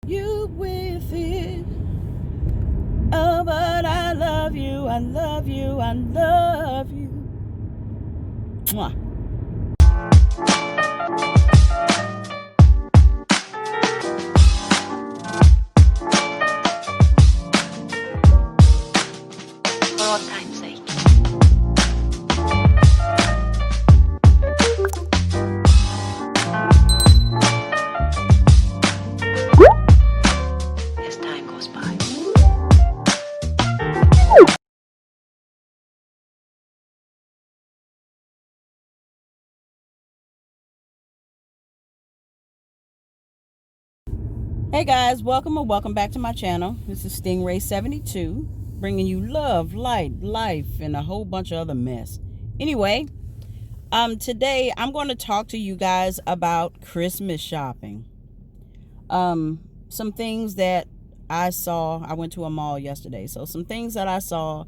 You with it. Oh, but I love you, I love you, I love you. Mwah. For all time's sake. As time goes by. Hey guys, welcome or welcome back to my channel. This is Stingray 72, bringing you love, light, life, and a whole bunch of other mess. Anyway, today I'm going to talk to you guys about Christmas shopping. Some things that I saw. I went to a mall yesterday, so some things that I saw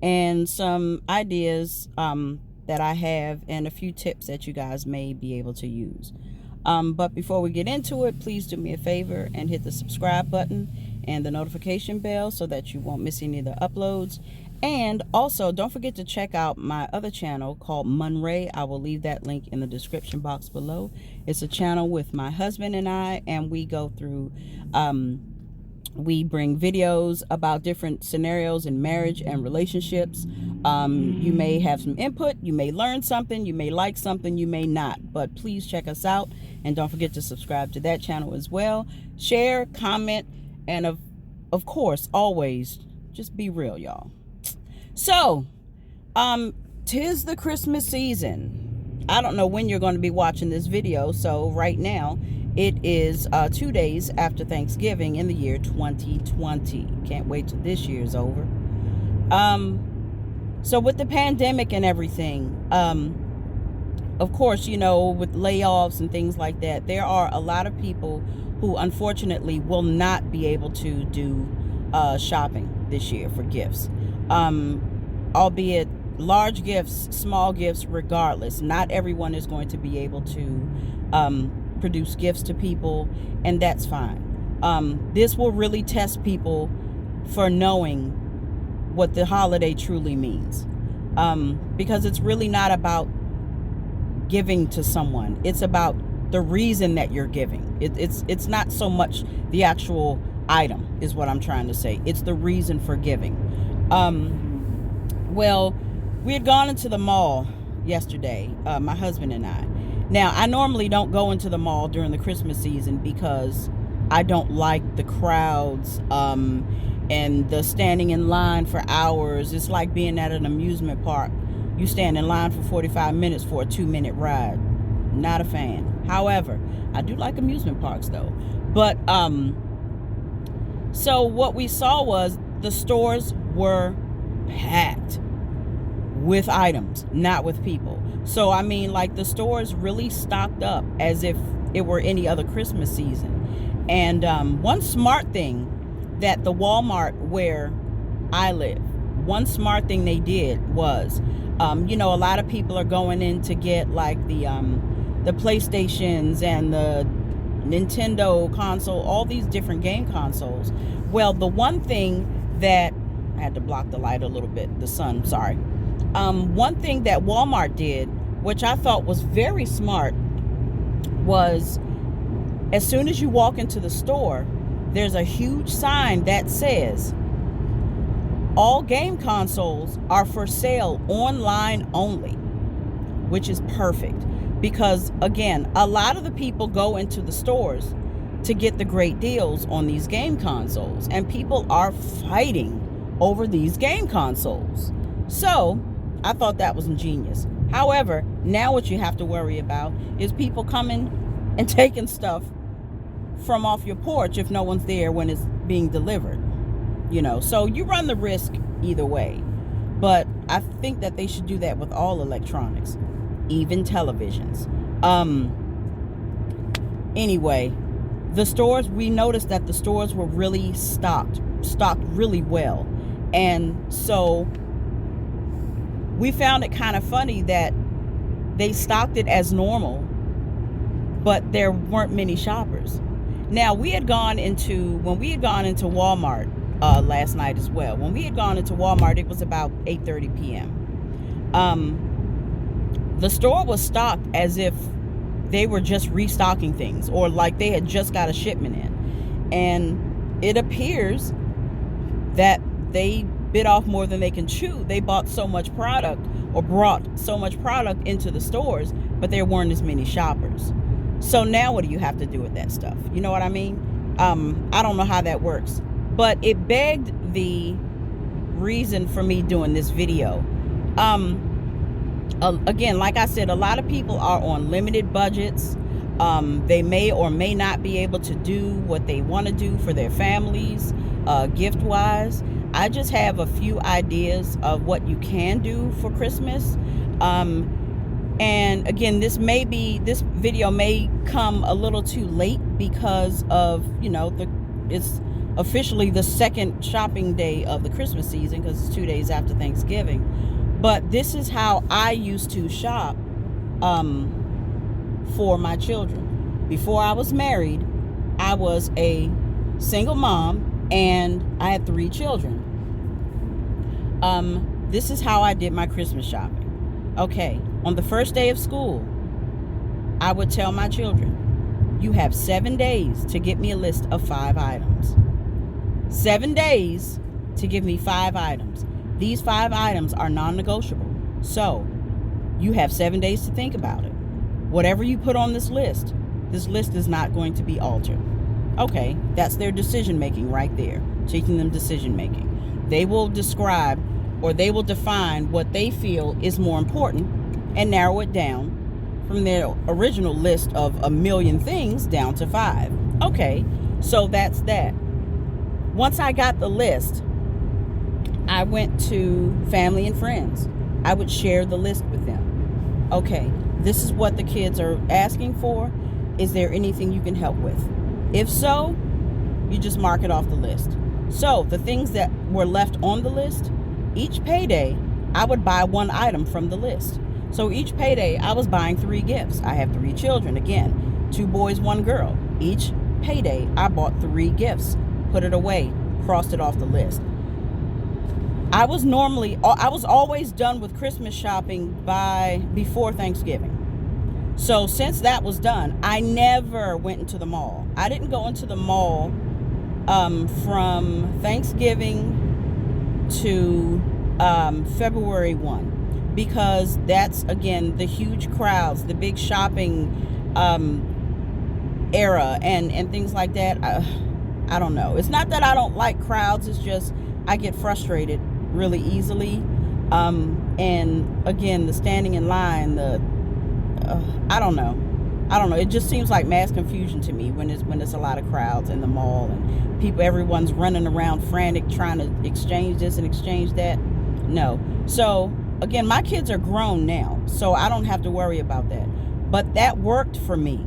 and some ideas that I have and a few tips that you guys may be able to use. But before we get into it, please do me a favor and hit the subscribe button and the notification bell so that you won't miss any of the uploads. And also, don't forget to check out my other channel called MunRae. I will leave that link in the description box below. It's a channel with my husband and I, and we go through, we bring videos about different scenarios in marriage and relationships. You may have some input, you may learn something, you may like something, you may not. But please check us out, and don't forget to subscribe to that channel as well. Share, comment, and of course, always just be real, y'all. So, tis the Christmas season. I don't know when you're going to be watching this video, so right now it is 2 days after Thanksgiving in the year 2020. Can't wait till this year's over. So with the pandemic and everything, of course, you know, with layoffs and things like that, there are a lot of people who unfortunately will not be able to do shopping this year for gifts. Albeit large gifts, small gifts, regardless. Not everyone is going to be able to produce gifts to people, and that's fine. This will really test people for knowing what the holiday truly means. Because it's really not about giving to someone. It's about the reason that you're giving. It's not so much the actual item is what I'm trying to say. It's the reason for giving. Well, we had gone into the mall yesterday, my husband and I. Now, I normally don't go into the mall during the Christmas season because I don't like the crowds and the standing in line for hours. It's like being at an amusement park. You stand in line for 45 minutes for a 2-minute ride. Not a fan. However, I do like amusement parks though. But so what we saw was the stores were packed with items, not with people. So I mean, like, the stores really stocked up as if it were any other Christmas season. And one smart thing that the Walmart where I live, one smart thing they did was, you know, a lot of people are going in to get like the PlayStations and the Nintendo console, all these different game consoles. Well, the one thing that I had to block the light a little bit, the sun, sorry. One thing that Walmart did, which I thought was very smart, was as soon as you walk into the store, there's a huge sign that says all game consoles are for sale online only, which is perfect because, again, a lot of the people go into the stores to get the great deals on these game consoles, and people are fighting over these game consoles. So I thought that was ingenious. However, now what you have to worry about is people coming and taking stuff from off your porch if no one's there when it's being delivered. You know, so you run the risk either way. But I think that they should do that with all electronics, even televisions. Anyway, the stores, we noticed that the stores were really stocked really well. And so we found it kind of funny that they stocked it as normal, but there weren't many shoppers. Now, when we had gone into Walmart last night as well. When we had gone into Walmart, it was about 8:30 p.m. The store was stocked as if they were just restocking things, or like they had just got a shipment in. And it appears that they bit off more than they can chew. They bought so much product, or brought so much product into the stores, but there weren't as many shoppers. So now what do you have to do with that stuff? You know what I mean? I don't know how that works, but it begged the reason for me doing this video. Again, like I said, a lot of people are on limited budgets. They may or may not be able to do what they want to do for their families, gift-wise. I just have a few ideas of what you can do for Christmas. And again, this video may come a little too late because of, it's officially the second shopping day of the Christmas season, because it's 2 days after Thanksgiving. But this is how I used to shop for my children. Before I was married, I was a single mom and I had 3 children. This is how I did my Christmas shopping. Okay, on the first day of school, I would tell my children, you have 7 days to get me a list of 5 items. 7 days to give me 5 items. These 5 items are non-negotiable. So you have 7 days to think about it. Whatever you put on this list is not going to be altered. Okay, that's their decision making right there. Teaching them decision making. They will describe, or they will define what they feel is more important and narrow it down from their original list of a million things down to 5. Okay, so that's that. Once I got the list, I went to family and friends. I would share the list with them. Okay, this is what the kids are asking for. Is there anything you can help with? If so, you just mark it off the list. So the things that were left on the list, each payday, I would buy 1 item from the list. So each payday, I was buying 3 gifts. I have 3 children. Again, 2 boys, 1 girl. Each payday, I bought 3 gifts, put it away, crossed it off the list. I was always done with Christmas shopping before Thanksgiving. So since that was done, I never went into the mall. I didn't go into the mall from Thanksgiving to February 1, because that's, again, the huge crowds, the big shopping era and things like that. I don't know. It's not that I don't like crowds. It's just I get frustrated really easily. And again, the standing in line, I don't know. It just seems like mass confusion to me when there's a lot of crowds in the mall and people, everyone's running around frantic trying to exchange this and exchange that. No. So again, my kids are grown now, so I don't have to worry about that. But that worked for me.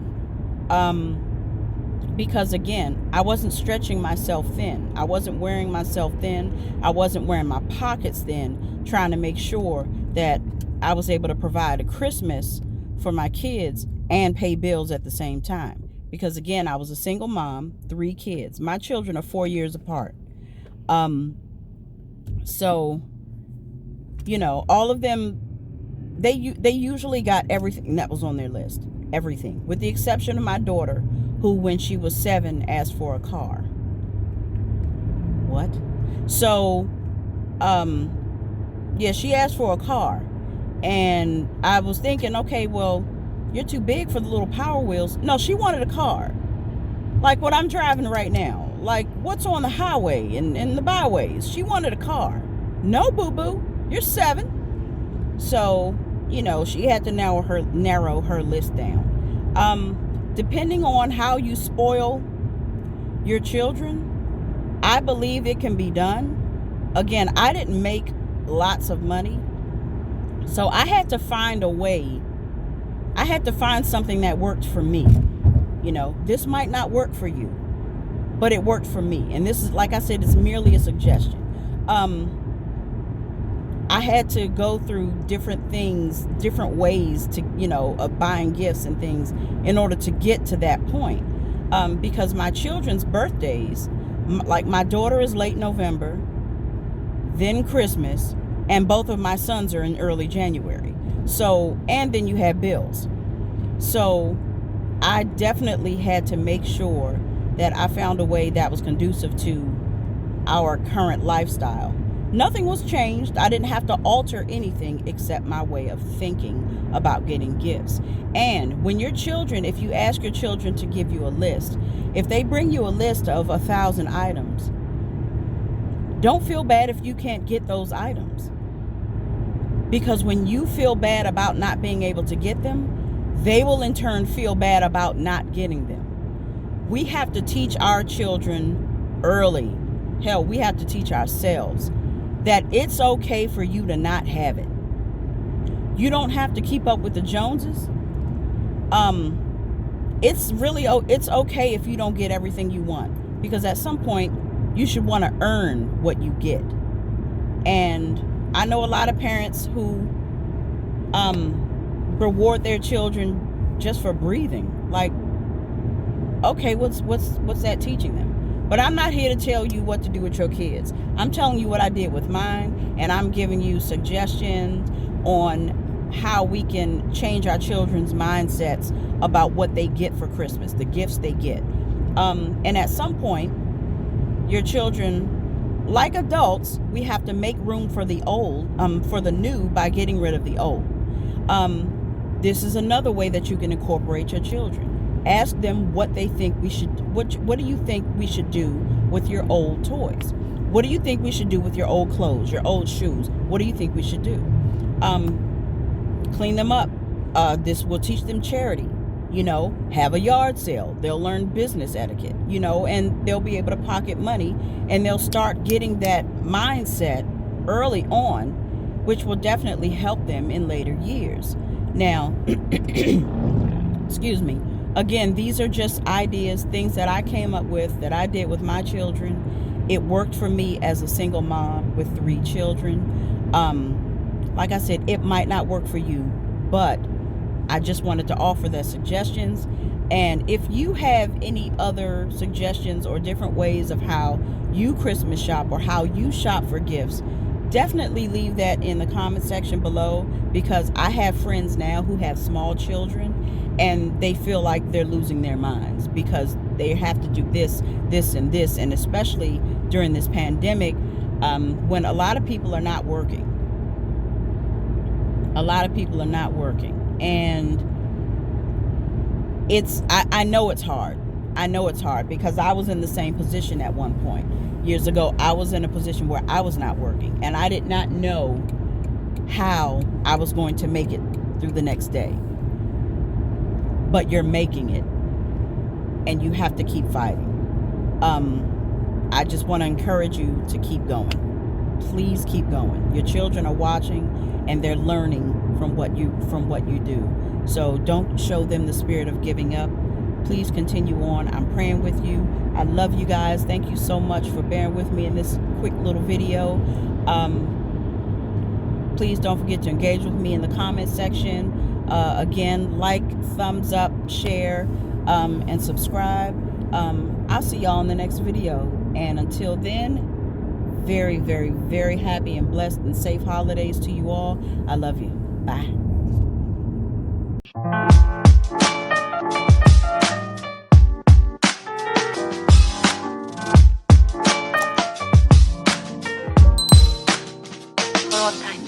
Because again, I wasn't stretching myself thin. I wasn't wearing myself thin. I wasn't wearing my pockets thin, trying to make sure that I was able to provide a Christmas for my kids and pay bills at the same time. Because again, I was a single mom, 3 kids. My children are 4 years apart. So, all of them, they usually got everything that was on their list. Everything. With the exception of my daughter, who when she was 7 asked for a car. What? So, she asked for a car. And I was thinking, okay, well, you're too big for the little Power Wheels. No, she wanted a car. Like what I'm driving right now. Like what's on the highway and the byways. She wanted a car. No, boo-boo. You're 7. So, she had to narrow her list down. Depending on how you spoil your children, I believe it can be done. Again, I didn't make lots of money. So I had to find a way. I had to find something that worked for me. This might not work for you, but it worked for me. And this is, like I said, it's merely a suggestion. I had to go through different things, different ways to, of buying gifts and things in order to get to that point. because my children's birthdays, like my daughter is late November, then Christmas, and both of my sons are in early January. So, and then you have bills. So I definitely had to make sure that I found a way that was conducive to our current lifestyle. Nothing was changed. I didn't have to alter anything except my way of thinking about getting gifts. And when your children, if you ask your children to give you a list, if they bring you a list of 1,000 items, don't feel bad if you can't get those items. Because when you feel bad about not being able to get them, they will in turn feel bad about not getting them. We have to teach our children early. Hell, we have to teach ourselves that it's okay for you to not have it. You don't have to keep up with the Joneses. It's okay if you don't get everything you want, because at some point you should want to earn what you get. And I know a lot of parents who reward their children just for breathing. Like, okay, what's that teaching them? But I'm not here to tell you what to do with your kids. I'm telling you what I did with mine, and I'm giving you suggestions on how we can change our children's mindsets about what they get for Christmas, the gifts they get. And at some point, your children, like adults, we have to make room for the old, for the new, by getting rid of the old. This is another way that you can incorporate your children. Ask them what they think we should, what do you think we should do with your old toys? What do you think we should do with your old clothes, your old shoes? What do you think we should do? Clean them up. This will teach them charity. Have a yard sale. They'll learn business etiquette, and they'll be able to pocket money, and they'll start getting that mindset early on, which will definitely help them in later years. Now, excuse me. Again, these are just ideas, things that I came up with, that I did with my children. It worked for me as a single mom with 3 children. Like I said, it might not work for you, but I just wanted to offer the suggestions. And if you have any other suggestions or different ways of how you Christmas shop or how you shop for gifts, definitely leave that in the comment section below, because I have friends now who have small children and they feel like they're losing their minds because they have to do this, and this, and especially during this pandemic, when a lot of people are not working. And I know it's hard. Because I was in the same position at one point. Years ago, I was in a position where I was not working, and I did not know how I was going to make it through the next day. But you're making it, and you have to keep fighting. I just want to encourage you to keep going. Please keep going. Your children are watching, and they're learning from what you do. So don't show them the spirit of giving up. Please continue on. I'm praying with you. I love you guys. Thank you so much for bearing with me in this quick little video. Please don't forget to engage with me in the comment section. Again, like, thumbs up, share, and subscribe. I'll see y'all in the next video. And until then, very, very, very happy and blessed and safe holidays to you all. I love you. Bye. For all time.